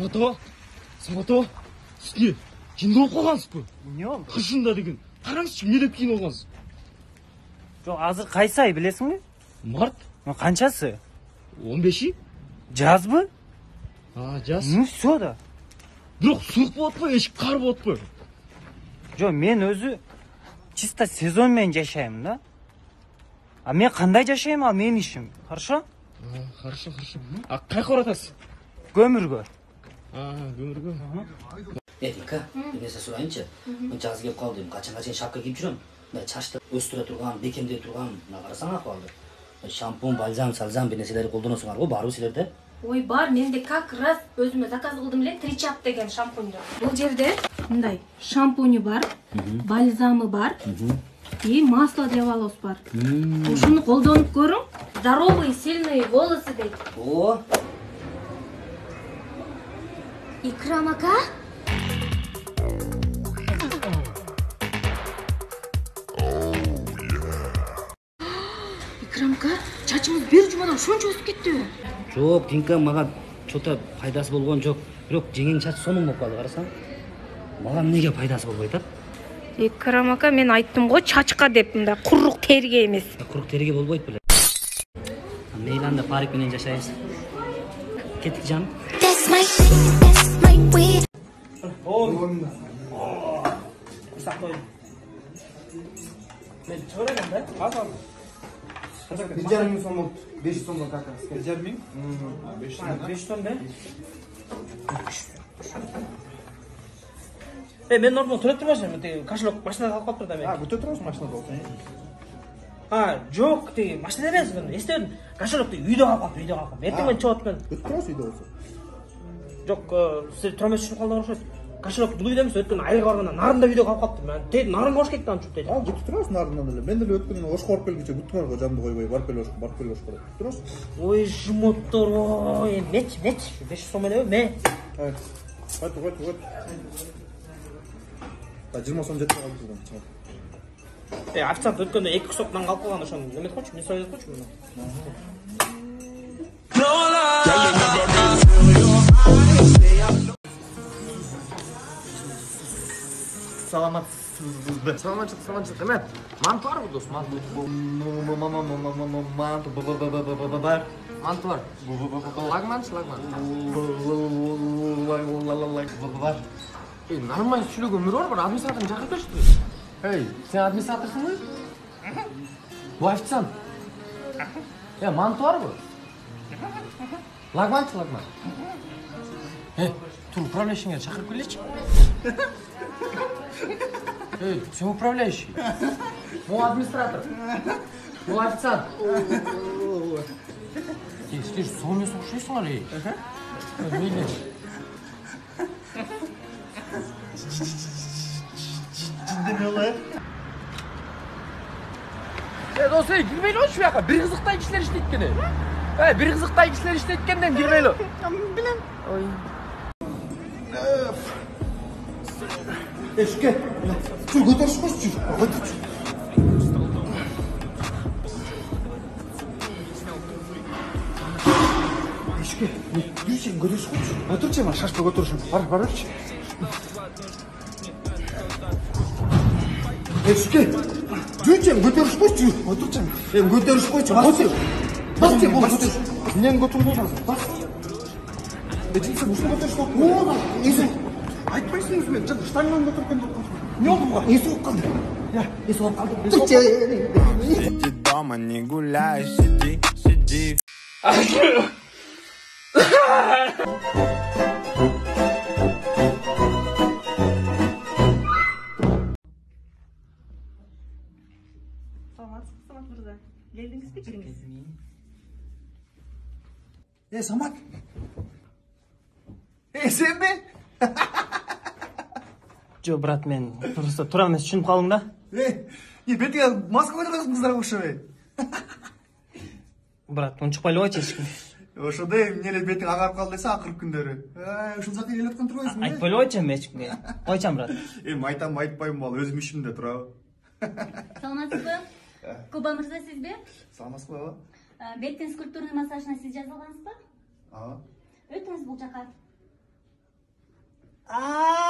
Самат, сізге жынды болып қалғансыз ба? Не oldu? Қашында деген. Қараңызшы, не деп кейін olғансыз? Жоқ, азыр қайсы ай білесің бе? Март. Қаншасы? 15-і? Жаз бы? Жаз. Ну, все да. Бірақ суық болады ма, ешкі қар болады ма? Жоқ, мен өзі чисто сезонмен жашаймын да. А мен қандай жашаймын, ал мен ішім. Хорошо? Хорошо. Қай қоратасыз? Көміргө. Көміргө. Дика, нерсе сурайынчы. Жаз келип калды, качанга чейин шапка кийип жүрөм. Чачты өстүрө турган, бекемдей турган, мына карасаң акыбалды. Шампунь, бальзам, салзам бир нерселерди колдоносуңар го, барбы силерде? Ой, бар, менде как раз өзүмө заказ кылдым эле, Тричап деген шампуньду. Бул жерде мындай шампуньу бар, бальзамы бар, и масло для волос бар. Ушуну колдонуп көрүң. Здоровые, сильные волосы дейт. О. Икрам ака? Икрам ака, чачыңыз бир жумадан ушунча өсүп кетти. Жок, Динка, мага чота пайдасы болгон жок. Бирок жеңең чач сонун болуп калды, карасаң. Мага эмнеге пайдасы болбойт а? Икрам ака, мен айттым го чачка деп, мындай курук терге эмес. Курук терге болбойт беле. Мейли анда парик менен жашайбыз. Кеттик жаным. Мен чыгарам да? Азыр. 1,5 сом болуп, 5 сомдон как раз. 1,5? 5 сом да? Мен нормал төлөп турбайсың, тиги кошелек машинада калып калыптыр да мен. Күтө турасың машинада болсун. Жок, тиги машинада эмес, мен эстебедим. Кошелекти үйдө калып, Эртең мен чыгып атпен. Күтө турасың үйдө болсун. Жок, сиз тура эмес түшүнүп калдыңар окшойт. Кошелек бул үйдө эмес, өткөн айга барганда нарында үйдө калып калыптыр. Мен тез нарынга кош кетти антип дейт. Күтө турасың нарынан эле. Мен деле өткөн Ошко барып келгенче күттүм го, жанды койбой, барып кел Ошко. Күтө турасың. Ой, жумоттор, ой, меч. 5 сом элеби, ме. Кайт. Та 20 сом жетпей калды бизген. Официант өткөндө 2 соптан калып калган, ошону эметип койчу, мен союп койчу муну. Саламатчылык эме? Манту барбы дос? Манту бар. Манту бар. Лагман. Бар. Нормально сүйлөгөн өмүр бар, администратор чакырып беришти. Сен администраторсуңбу? Бул официант. Манту барбы? Лагман. Тур управляющийге чакырып келечи. Сен управляющий. Мол администратор. Мол официант. Сен сонун окшойсуңар, мейли. Дос, кирбейлі өш бияқа. Bir кызыктай кишилер иштейт экен. Bir кызыктай кишилер иштейт экенден кирбейлі. Билем. Эшке. Чү көтөрүш койчу. Эшке. Жүрсең көтөрүш койчу. Отурчу, мен шашпай көтөрүшүм. Барып. Эшке. Жүрсең көтөрүш койчу. Отурчу. Көтөрүш койчу. Бас болот. Эмнени көтөрүп жатасың? Бас. Сен ушуну көтөрүш койчу. Айтпайсыңыз мен, штанганы көтөргөн деп койдум. Не oldu буга? Эси болуп калды. Эси болуп калды. Сиди дома, не гуляй, сиди. Самат мырза, келдиңиз бе кириңиз? Самат. Сен бе? Жо, брат, мен просто тура эмес түшүнүп калдым да. Бетиңе маска койдур кыздарга окшобойт. Брат, унчукпай эле койчу эчким. Ошондой эмне эле бетиң агарып калды десе акыркы күндөрү. Ушул жакка келип аткан турбайсыңбы? Айтпай эле койчу эчкимге. Койчам, брат. Айтам, айтпайм, ал өзүм ишимде турабы. Саламатсызбы? Куба мырза, сизби? Саламатсызбы? Беттин скульптурный массажына сиз жазылгансызбы? Ооба. Өтүңүз бул жака. Aa,